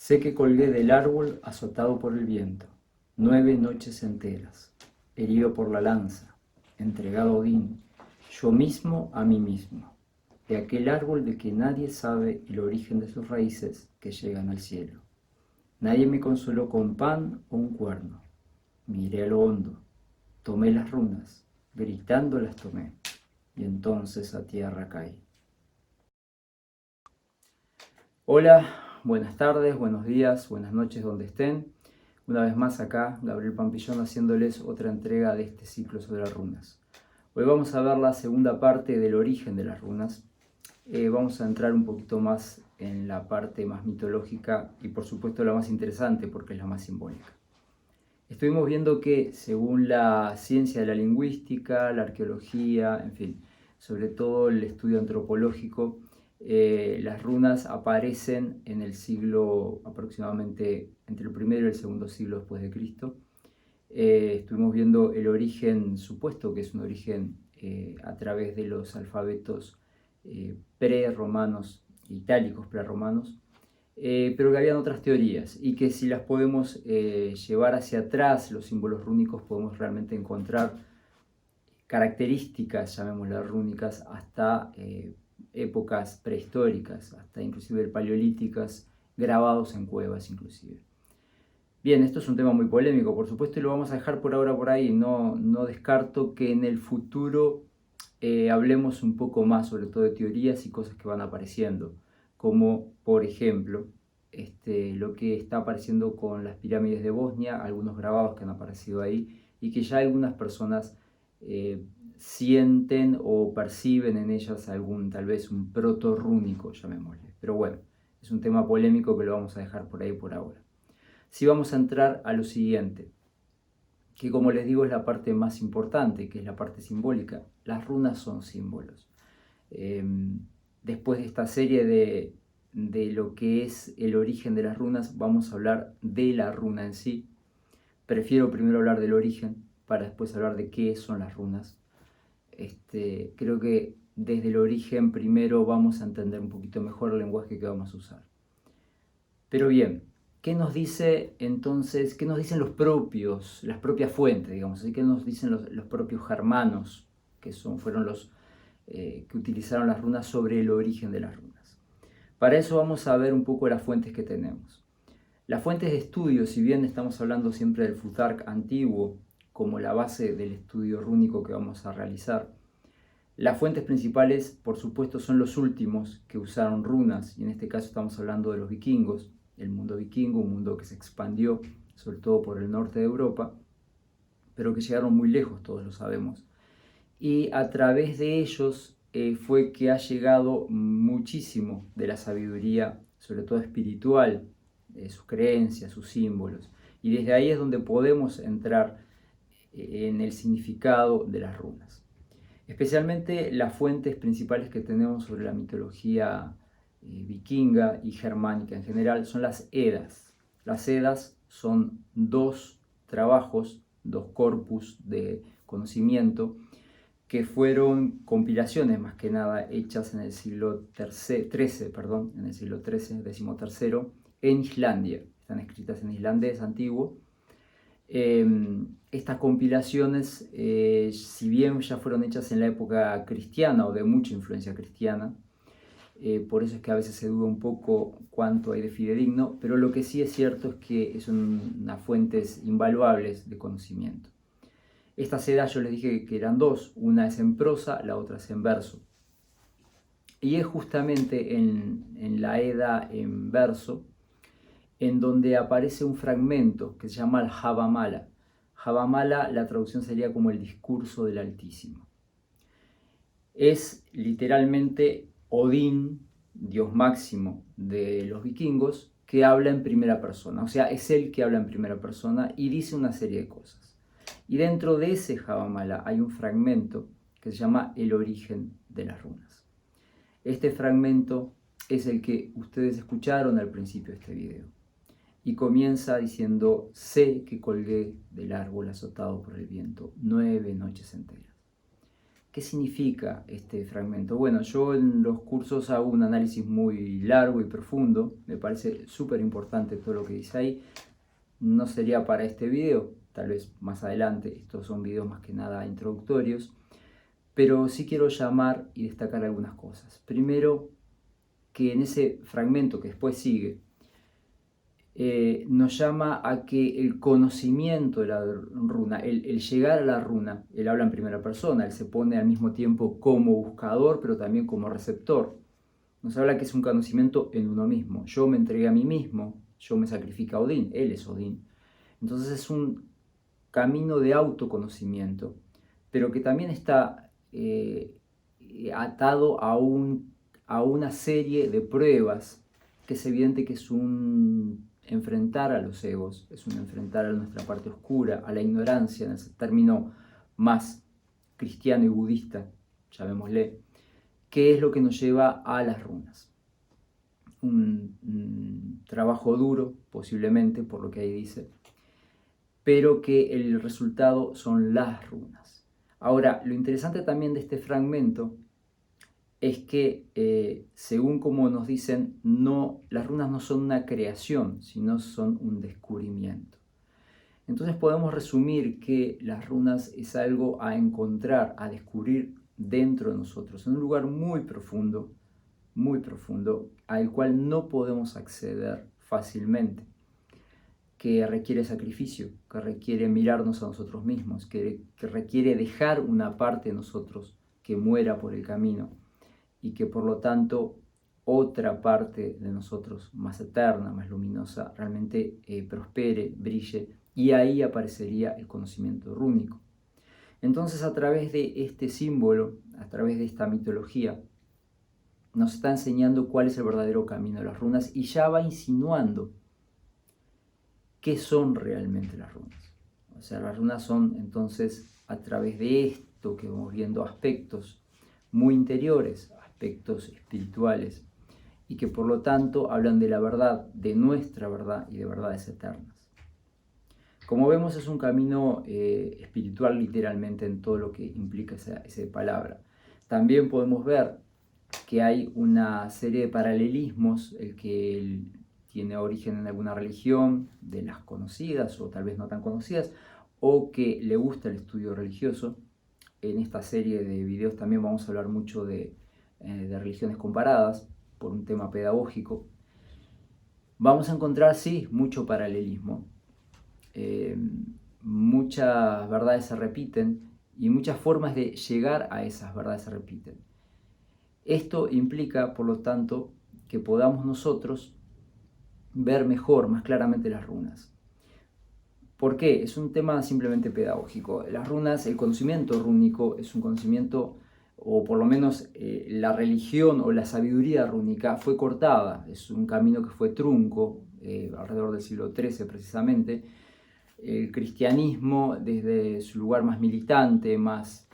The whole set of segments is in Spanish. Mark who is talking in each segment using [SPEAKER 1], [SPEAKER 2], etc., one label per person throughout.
[SPEAKER 1] Sé que colgué del árbol azotado por el viento, 9 noches enteras, herido por la lanza, entregado a Odín, yo mismo a mí mismo, de aquel árbol de que nadie sabe el origen de sus raíces que llegan al cielo. Nadie me consoló con pan o un cuerno. Miré a lo hondo, tomé las runas, gritando las tomé, y entonces a tierra caí. Hola, buenas tardes, buenos días, buenas noches donde estén. Una vez más acá, Gabriel Pampillón haciéndoles otra entrega de este ciclo sobre las runas. Hoy vamos a ver la segunda parte del origen de las runas. Vamos a entrar un poquito más en la parte más mitológica y por supuesto la más interesante porque es la más simbólica. Estuvimos viendo que según la ciencia de la lingüística, la arqueología, en fin, sobre todo el estudio antropológico, las runas aparecen en el siglo aproximadamente entre el primero y el segundo siglo después de Cristo. Estuvimos viendo el origen supuesto, que es un origen a través de los alfabetos pre-romanos, itálicos pre-romanos, pero que habían otras teorías y que si las podemos llevar hacia atrás, los símbolos rúnicos, podemos realmente encontrar características, llamémoslas rúnicas, hasta épocas prehistóricas, hasta inclusive paleolíticas, grabados en cuevas inclusive. Bien, esto es un tema muy polémico, por supuesto, y lo vamos a dejar por ahora por ahí. No descarto que en el futuro hablemos un poco más, sobre todo de teorías y cosas que van apareciendo, como por ejemplo lo que está apareciendo con las pirámides de Bosnia, algunos grabados que han aparecido ahí y que ya algunas personas sienten o perciben en ellas algún, tal vez un proto-rúnico, llamémosle. Pero bueno, es un tema polémico que lo vamos a dejar por ahí por ahora. Sí, vamos a entrar a lo siguiente, que como les digo es la parte más importante, que es la parte simbólica. Las runas son símbolos. Después de esta serie de lo que es el origen de las runas, vamos a hablar de la runa en sí. Prefiero primero hablar del origen para después hablar de qué son las runas. Creo que desde el origen primero vamos a entender un poquito mejor el lenguaje que vamos a usar. Pero bien, ¿qué nos dice entonces, qué nos dicen las propias fuentes, digamos, qué nos dicen los propios germanos, que fueron los que utilizaron las runas sobre el origen de las runas? Para eso vamos a ver un poco las fuentes que tenemos. Las fuentes de estudio, si bien estamos hablando siempre del Futhark antiguo como la base del estudio rúnico que vamos a realizar, las fuentes principales, por supuesto, son los últimos que usaron runas, y en este caso estamos hablando de los vikingos, el mundo vikingo, un mundo que se expandió sobre todo por el norte de Europa, pero que llegaron muy lejos, todos lo sabemos. Y a través de ellos fue que ha llegado muchísimo de la sabiduría, sobre todo espiritual, sus creencias, sus símbolos. Y desde ahí es donde podemos entrar en el significado de las runas. Especialmente las fuentes principales que tenemos sobre la mitología vikinga y germánica en general son las Edas. Las Edas son dos trabajos, dos corpus de conocimiento que fueron compilaciones más que nada hechas en el siglo XIII, en el siglo XIII, XIII, en Islandia. Están escritas en islandés antiguo. Estas compilaciones, si bien ya fueron hechas en la época cristiana o de mucha influencia cristiana, por eso es que a veces se duda un poco cuánto hay de fidedigno, pero lo que sí es cierto es que son unas fuentes invaluables de conocimiento. Estas edas yo les dije que eran dos, una es en prosa, la otra es en verso. Y es justamente en la edad en verso en donde aparece un fragmento que se llama el Javamala. Javamala, la traducción sería como el discurso del Altísimo. Es literalmente Odín, dios máximo de los vikingos, que habla en primera persona. O sea, es él que habla en primera persona y dice una serie de cosas. Y dentro de ese Javamala hay un fragmento que se llama El origen de las runas. Este fragmento es el que ustedes escucharon al principio de este video. Y comienza diciendo: sé que colgué del árbol azotado por el viento 9 noches enteras. ¿Qué significa este fragmento? Bueno, yo en los cursos hago un análisis muy largo y profundo, me parece súper importante todo lo que dice ahí. No sería para este video, tal vez más adelante, estos son videos más que nada introductorios, pero sí quiero llamar y destacar algunas cosas. Primero, que en ese fragmento que después sigue, nos llama a que el conocimiento de la runa, el llegar a la runa, él habla en primera persona, él se pone al mismo tiempo como buscador, pero también como receptor. Nos habla que es un conocimiento en uno mismo. Yo me entregué a mí mismo, yo me sacrifico a Odín, él es Odín. Entonces es un camino de autoconocimiento, pero que también está atado a una serie de pruebas, que es evidente que es un enfrentar a los egos, es un enfrentar a nuestra parte oscura, a la ignorancia, en ese término más cristiano y budista, llamémosle, que es lo que nos lleva a las runas. Un trabajo duro, posiblemente, por lo que ahí dice, pero que el resultado son las runas. Ahora, lo interesante también de este fragmento es que, según como nos dicen, las runas no son una creación, sino son un descubrimiento. Entonces podemos resumir que las runas es algo a encontrar, a descubrir dentro de nosotros, en un lugar muy profundo, al cual no podemos acceder fácilmente, que requiere sacrificio, que requiere mirarnos a nosotros mismos, que requiere dejar una parte de nosotros que muera por el camino y que por lo tanto otra parte de nosotros más eterna, más luminosa, realmente prospere, brille, y ahí aparecería el conocimiento rúnico. Entonces, a través de este símbolo, a través de esta mitología, nos está enseñando cuál es el verdadero camino de las runas y ya va insinuando qué son realmente las runas. O sea, las runas son entonces, a través de esto que vamos viendo, aspectos muy interiores, aspectos espirituales, y que por lo tanto hablan de la verdad, de nuestra verdad y de verdades eternas. Como vemos, es un camino espiritual literalmente en todo lo que implica esa palabra. También podemos ver que hay una serie de paralelismos, el que tiene origen en alguna religión, de las conocidas o tal vez no tan conocidas, o que le gusta el estudio religioso. En esta serie de videos también vamos a hablar mucho de religiones comparadas, por un tema pedagógico. Vamos a encontrar, sí, mucho paralelismo. Muchas verdades se repiten y muchas formas de llegar a esas verdades se repiten. Esto implica, por lo tanto, que podamos nosotros ver mejor, más claramente las runas. ¿Por qué? Es un tema simplemente pedagógico. Las runas, el conocimiento rúnico es un conocimiento, o por lo menos la religión o la sabiduría rúnica fue cortada. Es un camino que fue trunco, alrededor del siglo XIII precisamente. El cristianismo, desde su lugar más militante, más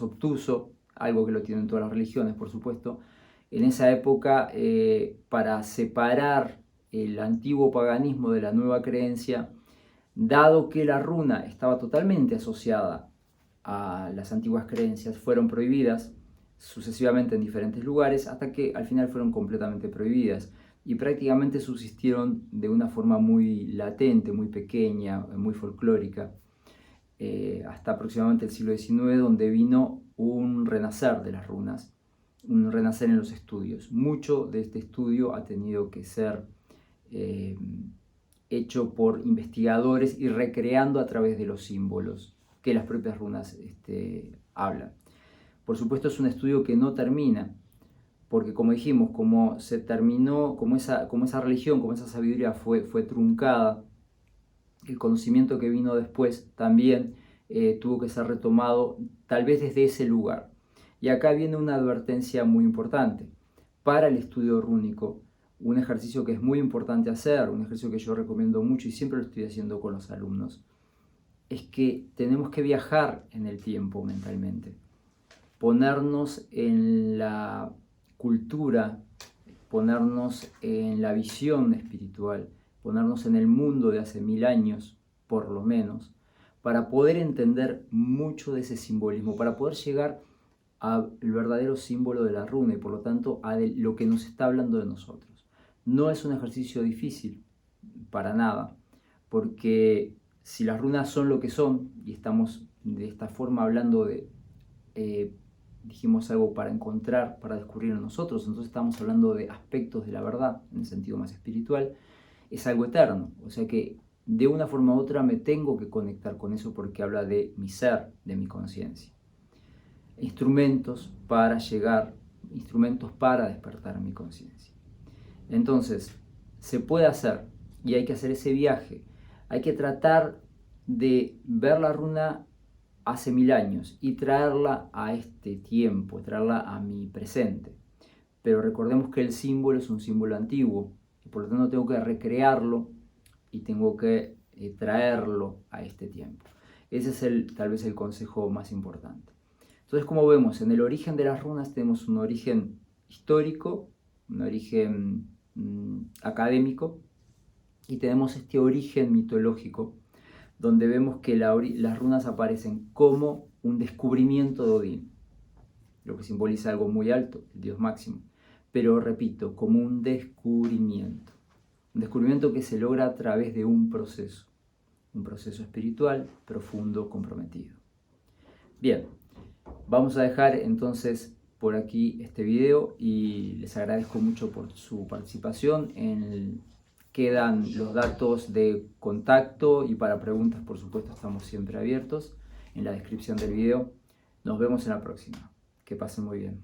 [SPEAKER 1] obtuso, algo que lo tienen todas las religiones, por supuesto, en esa época, para separar el antiguo paganismo de la nueva creencia, dado que la runa estaba totalmente asociada a las antiguas creencias, fueron prohibidas sucesivamente en diferentes lugares hasta que al final fueron completamente prohibidas y prácticamente subsistieron de una forma muy latente, muy pequeña, muy folclórica, hasta aproximadamente el siglo XIX, donde vino un renacer de las runas, un renacer en los estudios. Mucho de este estudio ha tenido que ser hecho por investigadores y recreando a través de los símbolos que las propias runas hablan. Por supuesto, es un estudio que no termina, porque como dijimos, como se terminó, como esa religión, como esa sabiduría fue truncada, el conocimiento que vino después también tuvo que ser retomado tal vez desde ese lugar. Y acá viene una advertencia muy importante para el estudio rúnico, un ejercicio que es muy importante hacer, un ejercicio que yo recomiendo mucho y siempre lo estoy haciendo con los alumnos, es que tenemos que viajar en el tiempo mentalmente, ponernos en la cultura, ponernos en la visión espiritual, ponernos en el mundo de hace 1000 años, por lo menos, para poder entender mucho de ese simbolismo, para poder llegar al verdadero símbolo de la runa y por lo tanto a lo que nos está hablando de nosotros. No es un ejercicio difícil, para nada, porque si las runas son lo que son, y estamos de esta forma hablando de, dijimos algo para encontrar, para descubrir en nosotros, entonces estamos hablando de aspectos de la verdad, en el sentido más espiritual, es algo eterno, o sea que de una forma u otra me tengo que conectar con eso porque habla de mi ser, de mi conciencia. Instrumentos para llegar, instrumentos para despertar mi conciencia. Entonces, se puede hacer y hay que hacer ese viaje. Hay que tratar de ver la runa hace 1000 años y traerla a este tiempo, traerla a mi presente. Pero recordemos que el símbolo es un símbolo antiguo y por lo tanto tengo que recrearlo y tengo que traerlo a este tiempo. Ese es tal vez el consejo más importante. Entonces, como vemos, en el origen de las runas tenemos un origen histórico, un origen académico, y tenemos este origen mitológico, donde vemos que las runas aparecen como un descubrimiento de Odín, lo que simboliza algo muy alto, el dios máximo, pero repito, como un descubrimiento que se logra a través de un proceso espiritual profundo, comprometido. Bien, vamos a dejar entonces por aquí este video y les agradezco mucho por su participación. Quedan los datos de contacto y para preguntas, por supuesto, estamos siempre abiertos en la descripción del video. Nos vemos en la próxima. Que pasen muy bien.